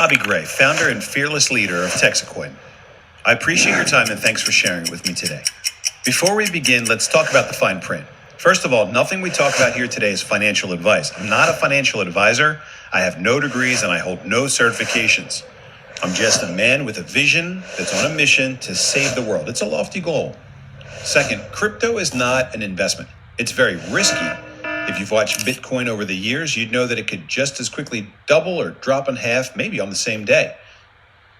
Bobby Gray, founder and fearless leader of TEXITcoin. I appreciate your time and thanks for sharing it with me today. Before we begin, let's talk about the fine print. First of all, nothing we talk about here today is financial advice. I'm not a financial advisor. I have no degrees and I hold no certifications. I'm just a man with a vision that's on a mission to save the world. It's a lofty goal. Second, crypto is not an investment. It's very risky. If you've watched Bitcoin over the years, you'd know that it could just as quickly double or drop in half, maybe on the same day.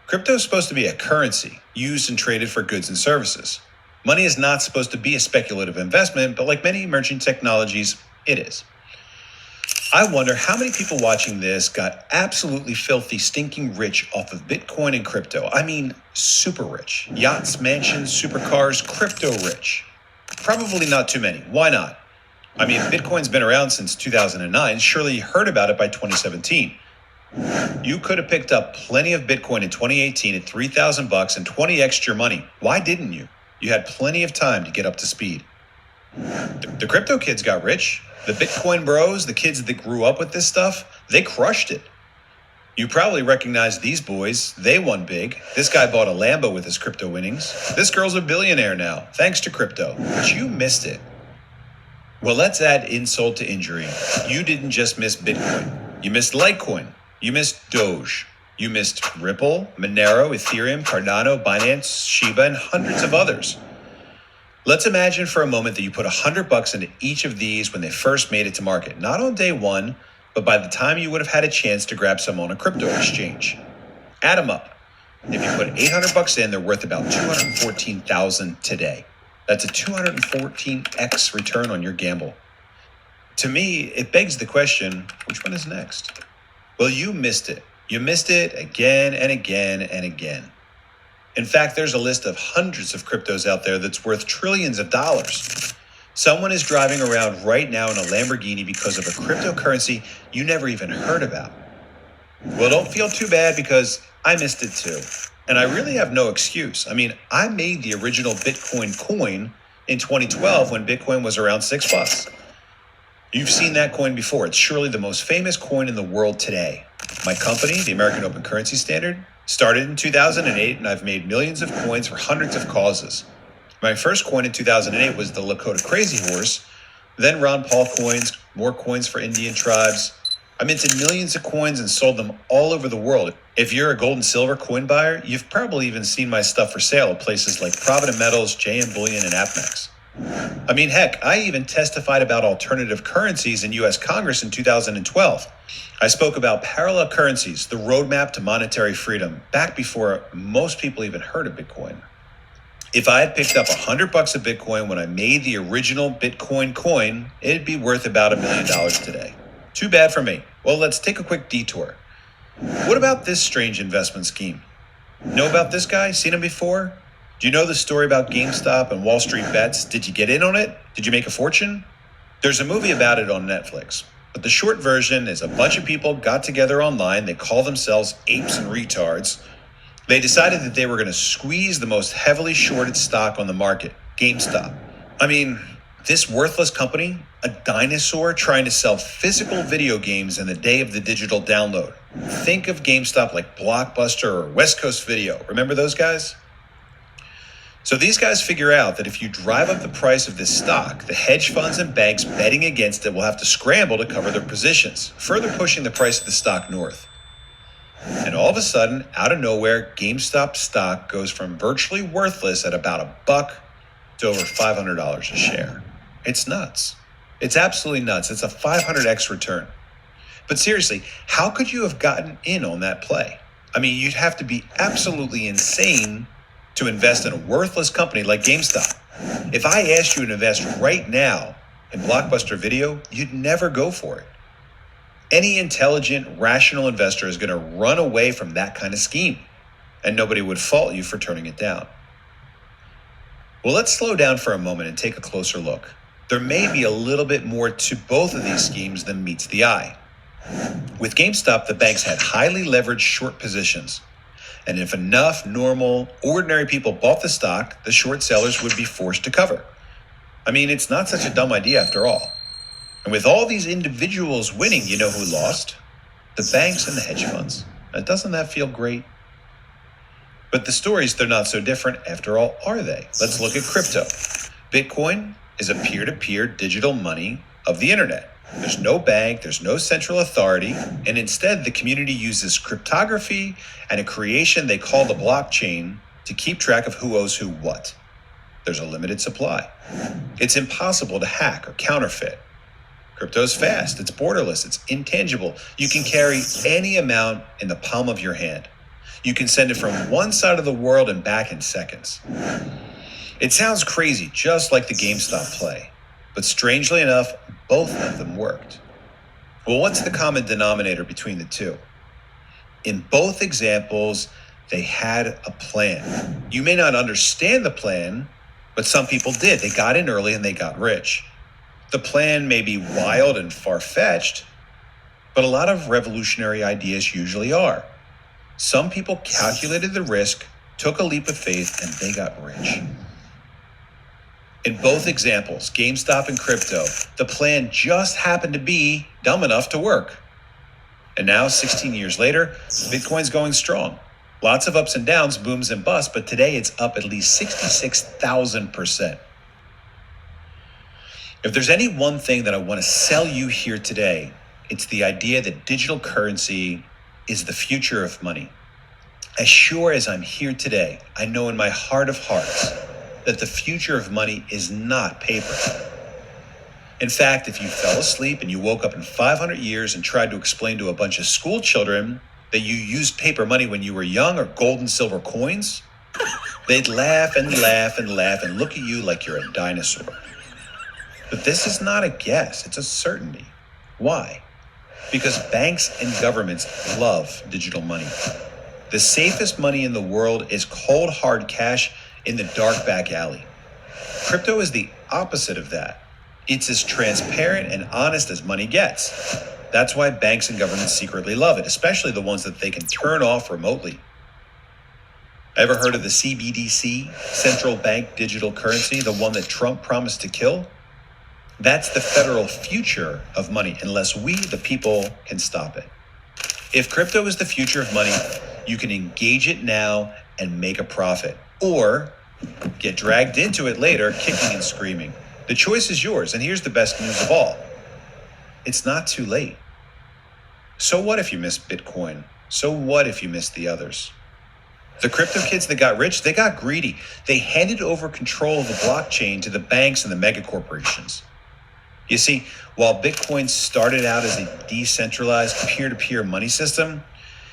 Crypto is supposed to be a currency used and traded for goods and services. Money is not supposed to be a speculative investment, but like many emerging technologies, it is. I wonder how many people watching this got absolutely filthy, stinking rich off of Bitcoin and crypto. I mean, super rich. Yachts, mansions, supercars, crypto rich. Probably not too many. Why not? I mean, Bitcoin's been around since 2009. Surely you heard about it by 2017. You could have picked up plenty of Bitcoin in 2018 at $3,000 and 20x your money. Why didn't you? You had plenty of time to get up to speed. The crypto kids got rich. The Bitcoin bros, the kids that grew up with this stuff, they crushed it. You probably recognize these boys. They won big. This guy bought a Lambo with his crypto winnings. This girl's a billionaire now, thanks to crypto. But you missed it. Well, let's add insult to injury. You didn't just miss Bitcoin. You missed Litecoin. You missed Doge. You missed Ripple, Monero, Ethereum, Cardano, Binance, Shiba, and hundreds of others. Let's imagine for a moment that you put $100 into each of these when they first made it to market. Not on day one, but by the time you would have had a chance to grab some on a crypto exchange. Add them up. If you put $800 in, they're worth about $214,000 today. That's a 214x return on your gamble. To me, it begs the question, which one is next? Well, you missed it. You missed it again and again and again. In fact, there's a list of hundreds of cryptos out there that's worth trillions of dollars. Someone is driving around right now in a Lamborghini because of a cryptocurrency you never even heard about. Well, don't feel too bad because I missed it too. And I really have no excuse. I mean, I made the original Bitcoin coin in 2012 when Bitcoin was around $6. You've seen that coin before. It's surely the most famous coin in the world today. My company, the American Open Currency Standard, started in 2008, and I've made millions of coins for hundreds of causes. My first coin in 2008 was the Lakota Crazy Horse, then Ron Paul coins, more coins for Indian tribes. I minted millions of coins and sold them all over the world. If you're a gold and silver coin buyer, you've probably even seen my stuff for sale at places like Provident Metals, JM Bullion, and AppMax. I mean, heck, I even testified about alternative currencies in U.S. Congress in 2012. I spoke about parallel currencies, the roadmap to monetary freedom, back before most people even heard of Bitcoin. If I had picked up $100 of Bitcoin when I made the original Bitcoin coin, it'd be worth about $1 million today. Too bad for me. Well, let's take a quick detour. What about this strange investment scheme? Know about this guy? Seen him before? Do you know the story about GameStop and Wall Street bets? Did you get in on it? Did you make a fortune? There's a movie about it on Netflix. But the short version is a bunch of people got together online. They call themselves apes and retards. They decided that they were going to squeeze the most heavily shorted stock on the market, GameStop. I mean, this worthless company, a dinosaur trying to sell physical video games in the day of the digital download. Think of GameStop like Blockbuster or West Coast Video. Remember those guys? So these guys figure out that if you drive up the price of this stock, the hedge funds and banks betting against it will have to scramble to cover their positions, further pushing the price of the stock north. And all of a sudden, out of nowhere, GameStop stock goes from virtually worthless at about $1 to over $500 a share. It's nuts. It's absolutely nuts. It's a 500x return. But seriously, how could you have gotten in on that play? I mean, you'd have to be absolutely insane to invest in a worthless company like GameStop. If I asked you to invest right now in Blockbuster Video, you'd never go for it. Any intelligent, rational investor is going to run away from that kind of scheme, and nobody would fault you for turning it down. Well, let's slow down for a moment and take a closer look. There may be a little bit more to both of these schemes than meets the eye. With GameStop, the banks had highly leveraged short positions. And if enough normal, ordinary people bought the stock, the short sellers would be forced to cover. I mean, it's not such a dumb idea after all. And with all these individuals winning, you know who lost? The banks and the hedge funds. Now, doesn't that feel great? But the stories, they're not so different after all, are they? Let's look at crypto. Bitcoin is a peer-to-peer digital money of the internet. There's no bank, there's no central authority, and instead the community uses cryptography and a creation they call the blockchain to keep track of who owes who what. There's a limited supply. It's impossible to hack or counterfeit. Crypto's fast, it's borderless, it's intangible. You can carry any amount in the palm of your hand. You can send it from one side of the world and back in seconds. It sounds crazy, just like the GameStop play. But strangely enough, both of them worked. Well, what's the common denominator between the two? In both examples, they had a plan. You may not understand the plan, but some people did. They got in early and they got rich. The plan may be wild and far-fetched, but a lot of revolutionary ideas usually are. Some people calculated the risk, took a leap of faith, and they got rich. In both examples, GameStop and crypto, the plan just happened to be dumb enough to work. And now, 16 years later, Bitcoin's going strong. Lots of ups and downs, booms and busts, but today it's up at least 66,000%. If there's any one thing that I want to sell you here today, it's the idea that digital currency is the future of money. As sure as I'm here today, I know in my heart of hearts that the future of money is not paper. In fact, if you fell asleep and you woke up in 500 years and tried to explain to a bunch of school children that you used paper money when you were young or gold and silver coins, they'd laugh and laugh and laugh and look at you like you're a dinosaur. But this is not a guess, it's a certainty. Why? Because banks and governments love digital money. The safest money in the world is cold hard cash in the dark back alley. Crypto is the opposite of that. It's as transparent and honest as money gets. That's why banks and governments secretly love it, especially the ones that they can turn off remotely. Ever heard of the CBDC, central bank digital currency, the one that Trump promised to kill? That's the federal future of money, unless we, the people, can stop it. If crypto is the future of money, you can engage it now and make a profit, or get dragged into it later, kicking and screaming. The choice is yours, and here's the best news of all. It's not too late. So what if you missed Bitcoin? So what if you missed the others? The crypto kids that got rich, they got greedy. They handed over control of the blockchain to the banks and the mega corporations. You see, while Bitcoin started out as a decentralized peer-to-peer money system,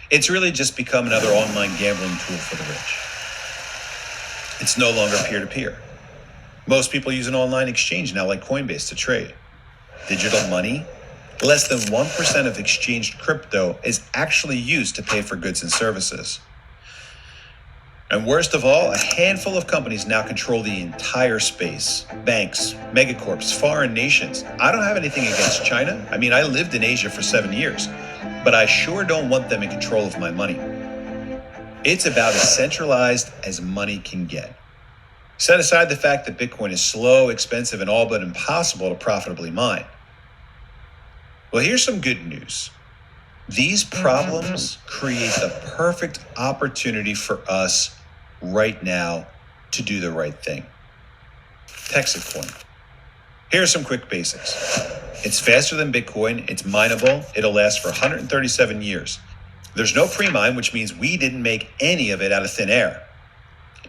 it's really just become another online gambling tool for the rich. It's no longer peer-to-peer. Most people use an online exchange now like Coinbase to trade. Digital money, less than 1% of exchanged crypto is actually used to pay for goods and services. And worst of all, a handful of companies now control the entire space. Banks, megacorps, foreign nations. I don't have anything against China. I mean, I lived in Asia for 7 years, but I sure don't want them in control of my money. It's about as centralized as money can get. Set aside the fact that Bitcoin is slow, expensive, and all but impossible to profitably mine. Well, here's some good news. These problems create the perfect opportunity for us right now to do the right thing. TEXITcoin. Here are some quick basics. It's faster than Bitcoin, it's mineable, it'll last for 137 years. There's no pre-mine, which means we didn't make any of it out of thin air.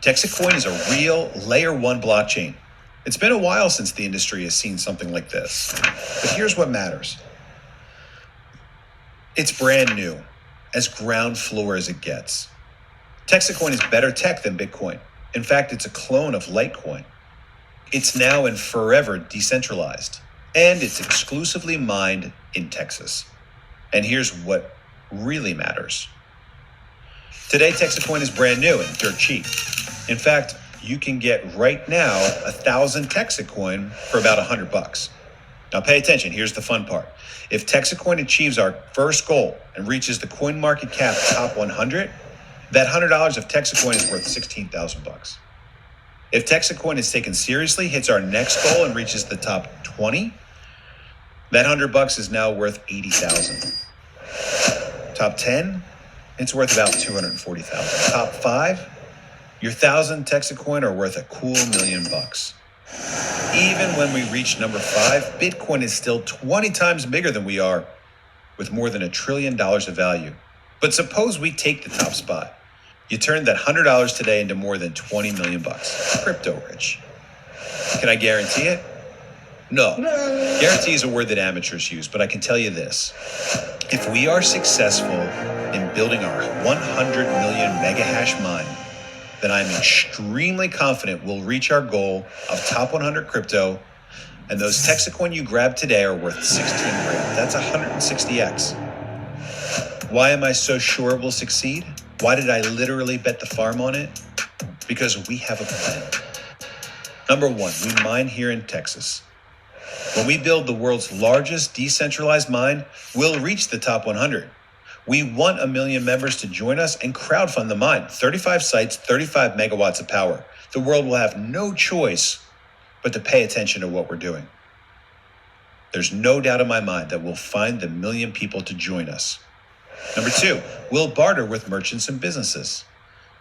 TEXITcoin is a real layer 1 blockchain. It's been a while since the industry has seen something like this. But here's what matters. It's brand new, as ground floor as it gets. TEXITcoin is better tech than Bitcoin. In fact, it's a clone of Litecoin. It's now and forever decentralized, and it's exclusively mined in Texas. And here's what really matters. Today, TEXITcoin is brand new and dirt cheap. In fact, you can get right now 1,000 TEXITcoin for about $100. Now pay attention, here's the fun part. If TEXITcoin achieves our first goal and reaches the CoinMarketCap top 100, that $100 of TEXITcoin is worth $16,000. If TEXITcoin is taken seriously, hits our next goal and reaches the top 20, that $100 is now worth $80,000. Top 10, It's worth about 240,000. Top 5, your 1,000 TEXITcoin are worth a cool $1 million. Even when we reach number 5, Bitcoin is still 20 times bigger than we are, with more than $1 trillion of value. But suppose we take the top spot. You turn that $100 today into more than 20 million bucks. Crypto rich. Can I guarantee it? No. Guarantee is a word that amateurs use, but I can tell you this. If we are successful in building our 100 million mega hash mine, then I'm extremely confident we'll reach our goal of top 100 crypto, and those TEXITcoin you grabbed today are worth 16 grand. That's 160x. Why am I so sure we'll succeed? Why did I literally bet the farm on it? Because we have a plan. Number 1, we mine here in Texas. When we build the world's largest decentralized mine, we'll reach the top 100. We want 1 million members to join us and crowdfund the mine. 35 sites, 35 megawatts of power. The world will have no choice but to pay attention to what we're doing. There's no doubt in my mind that we'll find the 1 million people to join us. Number 2, we'll barter with merchants and businesses.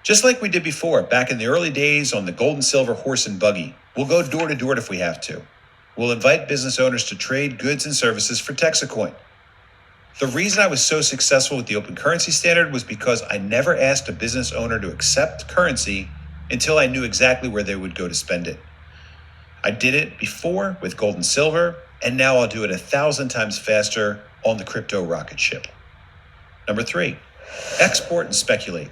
Just like we did before, back in the early days on the gold and silver horse and buggy, we'll go door to door if we have to. We'll invite business owners to trade goods and services for TEXITcoin. The reason I was so successful with the open currency standard was because I never asked a business owner to accept currency until I knew exactly where they would go to spend it. I did it before with gold and silver, and now I'll do it 1,000 times faster on the crypto rocket ship. Number 3, export and speculate.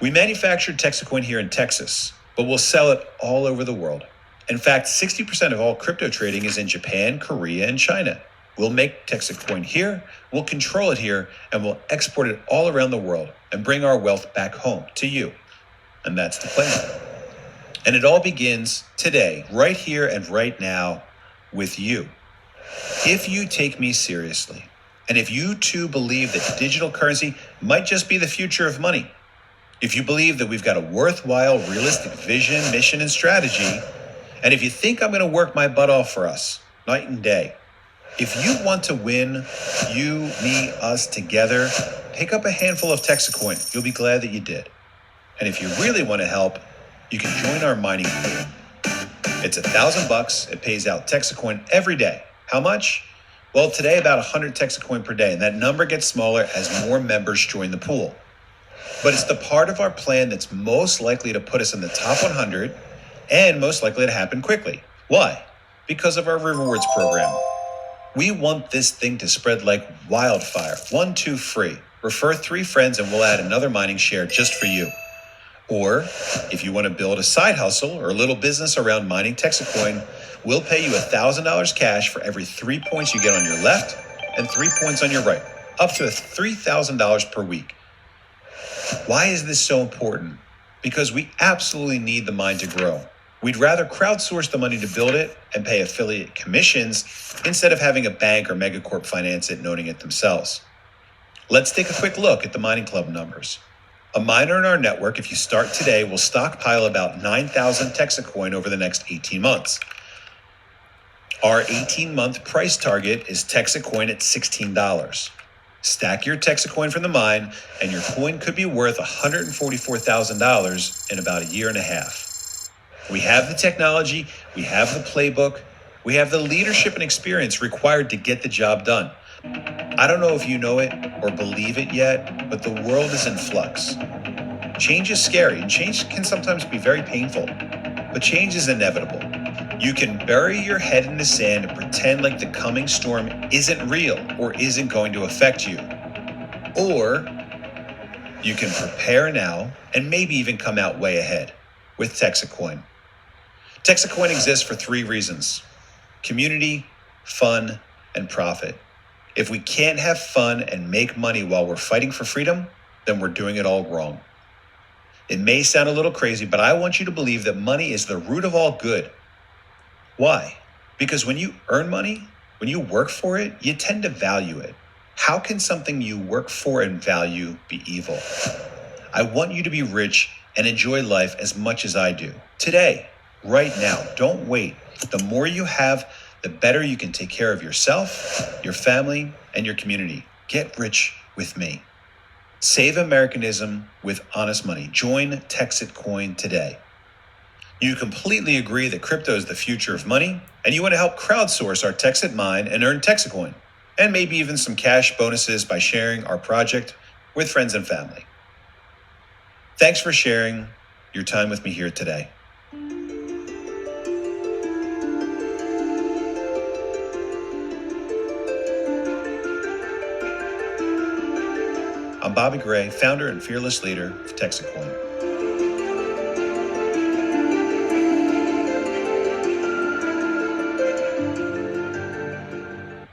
We manufacture TEXITcoin here in Texas, but we'll sell it all over the world. In fact, 60% of all crypto trading is in Japan, Korea, and China. We'll make TEXITcoin here, we'll control it here, and we'll export it all around the world and bring our wealth back home to you. And that's the plan. And it all begins today, right here and right now, with you. If you take me seriously, and if you too believe that digital currency might just be the future of money, if you believe that we've got a worthwhile, realistic vision, mission, and strategy, and if you think I'm going to work my butt off for us, night and day, if you want to win, you, me, us together, pick up a handful of TEXITcoin. You'll be glad that you did. And if you really want to help, you can join our mining pool. It's $1,000. It pays out TEXITcoin every day. How much? Well, today about 100 TEXITcoin per day, and that number gets smaller as more members join the pool. But it's the part of our plan that's most likely to put us in the top 100 and most likely to happen quickly. Why? Because of our rewards program. We want this thing to spread like wildfire. 1, 2 free. Refer 3 friends and we'll add another mining share just for you. Or if you want to build a side hustle or a little business around mining TEXITcoin, we'll pay you $1,000 cash for every 3 points you get on your left and 3 points on your right, up to $3,000 per week. Why is this so important? Because we absolutely need the mine to grow. We'd rather crowdsource the money to build it and pay affiliate commissions instead of having a bank or megacorp finance it and owning it themselves. Let's take a quick look at the mining club numbers. A miner in our network, if you start today, will stockpile about 9,000 TEXITcoin over the next 18 months. Our 18-month price target is TEXITcoin at $16. Stack your TEXITcoin from the mine, and your coin could be worth $144,000 in about a year and a half. We have the technology, we have the playbook, we have the leadership and experience required to get the job done. I don't know if you know it or believe it yet, but the world is in flux. Change is scary, and change can sometimes be very painful, but change is inevitable. You can bury your head in the sand and pretend like the coming storm isn't real or isn't going to affect you. Or you can prepare now and maybe even come out way ahead with TEXITcoin. TEXITcoin exists for 3 reasons: community, fun, and profit. If we can't have fun and make money while we're fighting for freedom, then we're doing it all wrong. It may sound a little crazy, but I want you to believe that money is the root of all good. Why? Because when you earn money, when you work for it, you tend to value it. How can something you work for and value be evil? I want you to be rich and enjoy life as much as I do. Today, right now, don't wait. The more you have, the better you can take care of yourself, your family, and your community. Get rich with me. Save Americanism with honest money. Join TEXITcoin today. You completely agree that crypto is the future of money, and you want to help crowdsource our Texit mine and earn TEXITcoin, and maybe even some cash bonuses by sharing our project with friends and family. Thanks for sharing your time with me here today. I'm Bobby Gray, founder and fearless leader of TEXITcoin.